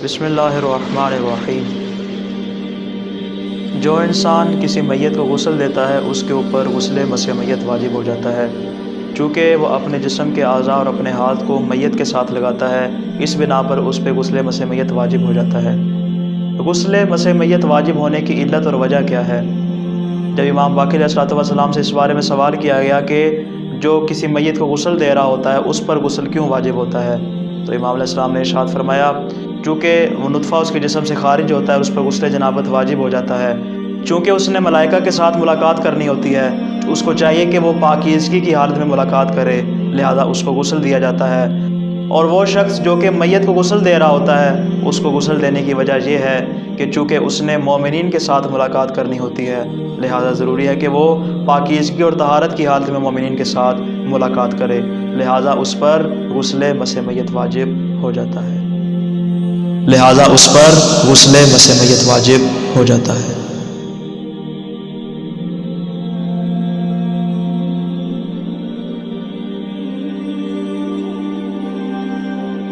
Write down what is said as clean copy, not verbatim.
بسم اللہ الرحمن الرحیم۔ جو انسان کسی میت کو غسل دیتا ہے اس کے اوپر غسل مسح میت واجب ہو جاتا ہے، چونکہ وہ اپنے جسم کے اعضاء اور اپنے ہاتھ کو میت کے ساتھ لگاتا ہے، اس بنا پر اس پہ غسل مسح میت واجب ہو جاتا ہے۔ غسل مسح میت واجب ہونے کی علت اور وجہ کیا ہے؟ جب امام باقر علیہ السلام سے اس بارے میں سوال کیا گیا کہ جو کسی میت کو غسل دے رہا ہوتا ہے اس پر غسل کیوں واجب ہوتا ہے، تو امام علیہ السلام نے ارشاد فرمایا چونکہ وہ نطفہ اس کے جسم سے خارج ہوتا ہے، اس پر غسل جنابت واجب ہو جاتا ہے، چونکہ اس نے ملائکہ کے ساتھ ملاقات کرنی ہوتی ہے، اس کو چاہیے کہ وہ پاکیزگی کی حالت میں ملاقات کرے، لہذا اس کو غسل دیا جاتا ہے۔ اور وہ شخص جو کہ میت کو غسل دے رہا ہوتا ہے اس کو غسل دینے کی وجہ یہ ہے کہ چونکہ اس نے مومنین کے ساتھ ملاقات کرنی ہوتی ہے، لہذا ضروری ہے کہ وہ پاکیزگی اور طہارت کی حالت میں مومنین کے ساتھ ملاقات کرے، لہذا اس پر غسل مسح میت واجب ہو جاتا ہے۔